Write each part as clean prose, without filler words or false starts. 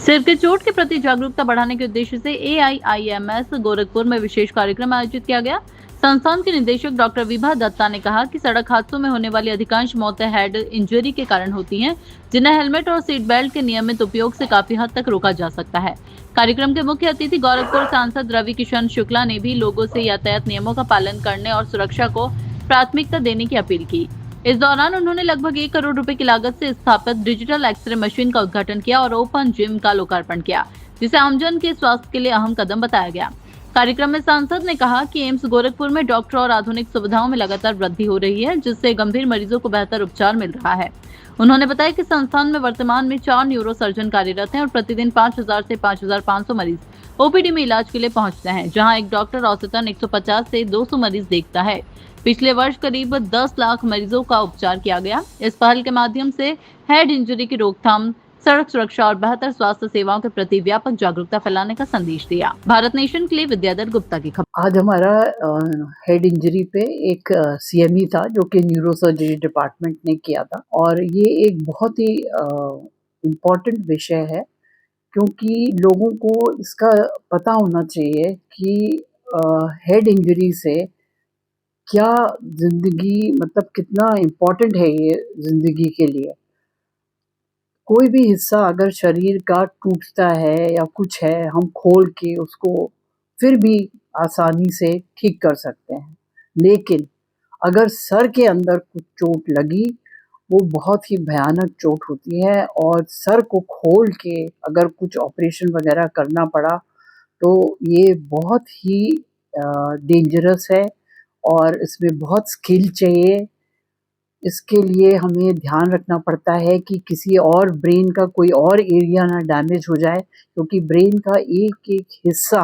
सिर के चोट के प्रति जागरूकता बढ़ाने के उद्देश्य से AIIMS गोरखपुर में विशेष कार्यक्रम आयोजित किया गया। संस्थान के निदेशक डॉक्टर विभा दत्ता ने कहा कि सड़क हादसों में होने वाली अधिकांश मौतें हेड इंजरी के कारण होती हैं, जिन्हें हेलमेट और सीट बेल्ट के नियमित उपयोग से काफी हद तक रोका जा सकता है। कार्यक्रम के मुख्य अतिथि गोरखपुर सांसद रवि किशन शुक्ला ने भी लोगों से यातायात नियमों का पालन करने और सुरक्षा को प्राथमिकता देने की अपील की। इस दौरान उन्होंने लगभग 1 करोड़ रुपए की लागत से स्थापित डिजिटल एक्सरे मशीन का उद्घाटन किया और ओपन जिम का लोकार्पण किया, जिसे आमजन के स्वास्थ्य के लिए अहम कदम बताया गया। कार्यक्रम में सांसद ने कहा कि एम्स गोरखपुर में डॉक्टर और आधुनिक सुविधाओं में लगातार वृद्धि हो रही है, जिससे गंभीर मरीजों को बेहतर उपचार मिल रहा है। उन्होंने बताया कि संस्थान में वर्तमान में 4 न्यूरो सर्जन कार्यरत हैं और प्रतिदिन 5,000 से 5,500 मरीज ओपीडी में इलाज के लिए पहुंचते हैं, जहां एक डॉक्टर औसतन 150 से 200 मरीज देखता है। पिछले वर्ष करीब 10 लाख मरीजों का उपचार किया गया। इस पहल के माध्यम से हेड इंजरी की रोकथाम, सड़क सुरक्षा और बेहतर स्वास्थ्य सेवाओं के प्रति व्यापक जागरूकता फैलाने का संदेश दिया। भारत नेशन के लिए विद्याधर गुप्ता की खबर। आज हमारा हेड इंजरी पे एक CME था जो कि न्यूरोसर्जरी डिपार्टमेंट ने किया था, और ये एक बहुत ही इम्पोर्टेंट विषय है क्योंकि लोगों को इसका पता होना चाहिए कि हेड इंजरी से क्या ज़िंदगी, मतलब कितना इम्पोर्टेंट है ये ज़िंदगी के लिए। कोई भी हिस्सा अगर शरीर का टूटता है या कुछ है, हम खोल के उसको फिर भी आसानी से ठीक कर सकते हैं, लेकिन अगर सर के अंदर कुछ चोट लगी, वो बहुत ही भयानक चोट होती है, और सर को खोल के अगर कुछ ऑपरेशन वगैरह करना पड़ा तो ये बहुत ही डेंजरस है और इसमें बहुत स्किल चाहिए। इसके लिए हमें ध्यान रखना पड़ता है कि किसी और ब्रेन का कोई और एरिया ना डैमेज हो जाए, क्योंकि ब्रेन का एक-एक हिस्सा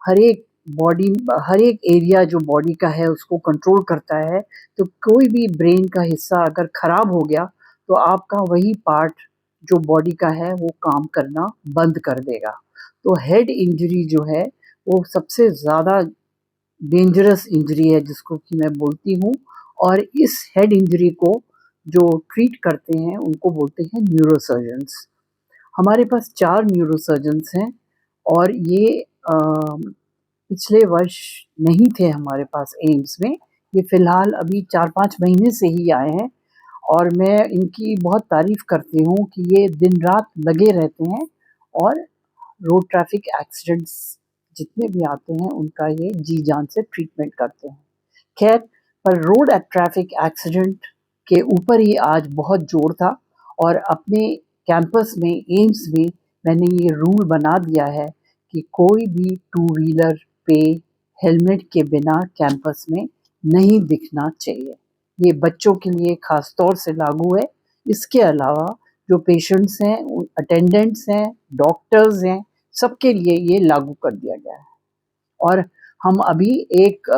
हर एक एरिया जो बॉडी का है उसको कंट्रोल करता है। तो कोई भी ब्रेन का हिस्सा अगर खराब हो गया तो आपका वही पार्ट जो बॉडी का है वो काम करना बंद कर देगा। तो हेड इंजरी जो है वो सबसे ज़्यादा डेंजरस इंजरी है जिसको कि मैं बोलती हूँ, और इस हेड इंजरी को जो ट्रीट करते हैं उनको बोलते हैं न्यूरोसर्जन्स। हमारे पास 4 न्यूरोसर्जन्स हैं, और ये पिछले वर्ष नहीं थे हमारे पास एम्स में। ये फ़िलहाल अभी 4-5 महीने से ही आए हैं, और मैं इनकी बहुत तारीफ़ करती हूँ कि ये दिन-रात लगे रहते हैं और रोड ट्रैफिक एक्सीडेंट्स जितने भी आते हैं उनका ये जी-जान से ट्रीटमेंट करते हैं। खैर, पर रोड ट्रैफिक एक्सीडेंट के ऊपर ही आज बहुत ज़ोर था, और अपने कैंपस में, एम्स में मैंने ये रूल बना दिया है कि कोई भी टू व्हीलर पे हेलमेट के बिना कैंपस में नहीं दिखना चाहिए। ये बच्चों के लिए ख़ास तौर से लागू है। इसके अलावा जो पेशेंट्स हैं, अटेंडेंट्स हैं, डॉक्टर्स हैं, सबके लिए ये लागू कर दिया गया है। और हम अभी एक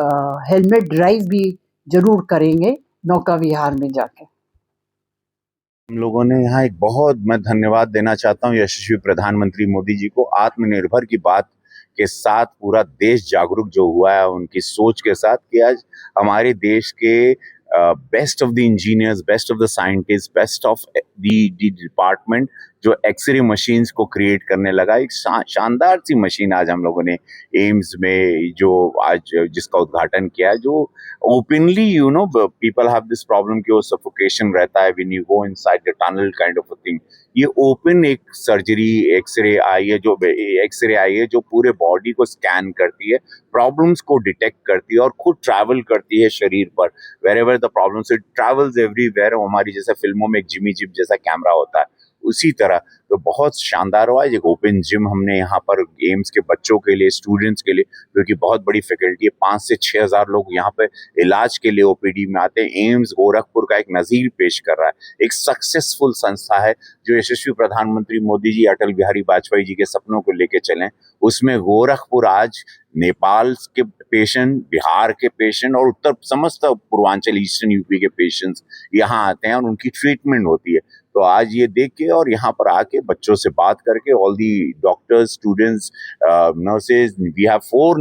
हेलमेट ड्राइव भी ज़रूर करेंगे नौका विहार में जाके। हम लोगों ने यहाँ मैं धन्यवाद देना चाहता हूँ यशस्वी प्रधानमंत्री मोदी जी को। आत्मनिर्भर की बात के साथ पूरा देश जागरूक जो हुआ है उनकी सोच के साथ कि आज हमारे देश के best of the engineers, best of the scientist, best of the department जो एक्सरे मशीन्स को क्रिएट करने लगा। एक शानदार सी मशीन आज हम लोगों ने एम्स में जो आज जिसका उद्घाटन किया है, जो openly people have this problem कि वो सफोकेशन रहता है when you go inside the tunnel kind of a thing. ये ओपन एक सर्जरी एक्सरे आई है जो पूरे बॉडी को स्कैन करती है, प्रॉब्लम्स को डिटेक्ट करती है और खुद ट्रैवल करती है शरीर पर। Wherever the problems it travels everywhere. हमारी जैसे फिल्मों में एक जिमी जिप जैसा कैमरा होता है उसी तरह। तो बहुत शानदार हुआ है। एक ओपन जिम हमने यहाँ पर एम्स के बच्चों के लिए, स्टूडेंट्स के लिए, जो कि बहुत बड़ी फैकल्टी है। 5 से 6 हज़ार लोग यहाँ पे इलाज के लिए ओपीडी में आते हैं। एम्स गोरखपुर का एक नज़ीर पेश कर रहा है। एक सक्सेसफुल संस्था है जो यशस्वी प्रधानमंत्री मोदी जी, अटल बिहारी वाजपेयी जी के सपनों को लेके चले। उसमें गोरखपुर आज नेपाल के पेशेंट, बिहार के पेशेंट और समस्त पूर्वांचल ईस्टर्न यूपी के पेशेंट्स यहाँ आते हैं और उनकी ट्रीटमेंट होती है। तो आज ये देख के और यहाँ पर आके बच्चों से बात करके, all the doctors, students, nurses, we have 4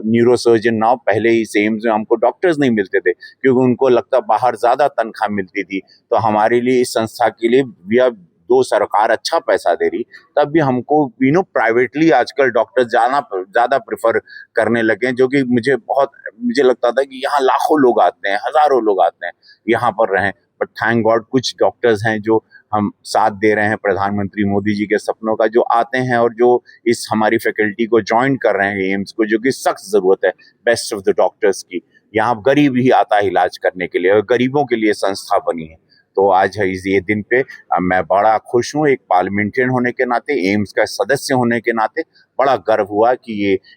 neurosurgeon now. पहले ही एम्स में हमको डॉक्टर्स नहीं मिलते थे क्योंकि उनको लगता बाहर ज्यादा तनख्वाह मिलती थी। तो हमारे लिए, इस संस्था के लिए, वी आर दो सरकार अच्छा पैसा दे रही, तब भी हमको प्राइवेटली आजकल डॉक्टर ज़्यादा प्रेफर करने लगे हैं, जो कि मुझे लगता था कि यहाँ लाखों लोग आते हैं, हज़ारों लोग आते हैं यहाँ पर रहें, बट थैंक गॉड कुछ डॉक्टर्स हैं जो हम साथ दे रहे हैं प्रधानमंत्री मोदी जी के सपनों का, जो आते हैं और जो इस हमारी फैकल्टी को ज्वाइन कर रहे हैं एम्स को, जो कि सख्त ज़रूरत है बेस्ट ऑफ द डॉक्टर्स की। यहाँ गरीब ही आता है इलाज करने के लिए और गरीबों के लिए संस्था बनी है। तो आज है ये दिन पे मैं बड़ा खुश हूँ, एक पार्लियामेंटेरियन होने के नाते, एम्स का सदस्य होने के नाते बड़ा गर्व हुआ कि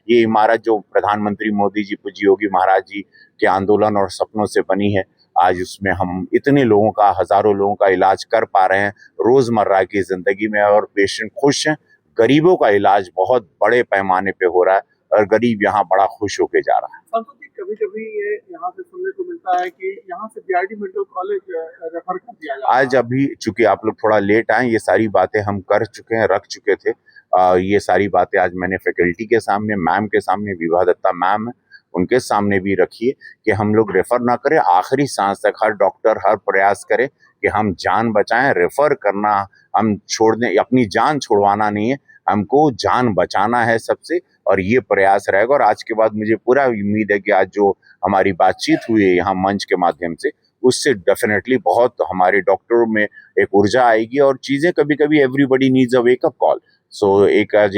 ये इमारत जो प्रधानमंत्री मोदी जी, पूज्य योगी महाराज जी के आंदोलन और सपनों से बनी है, आज उसमें हम इतने लोगों का, हजारों लोगों का इलाज कर पा रहे हैं रोजमर्रा की जिंदगी में, और पेशेंट खुश हैं। गरीबों का इलाज बहुत बड़े पैमाने पे हो रहा है और गरीब यहाँ बड़ा खुश होके जा रहा है। कभी-कभी ये यहाँ से सुनने को मिलता है कि यहाँ से बीआरडी मेडिकल कॉलेज रेफर कर दिया जाता है। आज अभी चूंकि आप लोग थोड़ा लेट आए, ये सारी बातें हम कर चुके हैं, रख चुके थे। ये सारी बातें आज मैंने फैकल्टी के सामने, मैम के सामने, विभा दत्ता मैम उनके सामने भी रखी है कि हम लोग रेफर ना करें, आखिरी सांस तक हर डॉक्टर हर प्रयास करे कि हम जान बचाएं। रेफर करना हम छोड़ दें, अपनी जान छुड़वाना नहीं है, हमको जान बचाना है सबसे, और ये प्रयास रहेगा। और आज के बाद मुझे पूरा उम्मीद है कि आज जो हमारी बातचीत हुई है यहाँ मंच के माध्यम से, उससे डेफिनेटली बहुत हमारे डॉक्टरों में एक ऊर्जा आएगी और चीजें कभी-कभी everybody needs a wake up call. So एक आज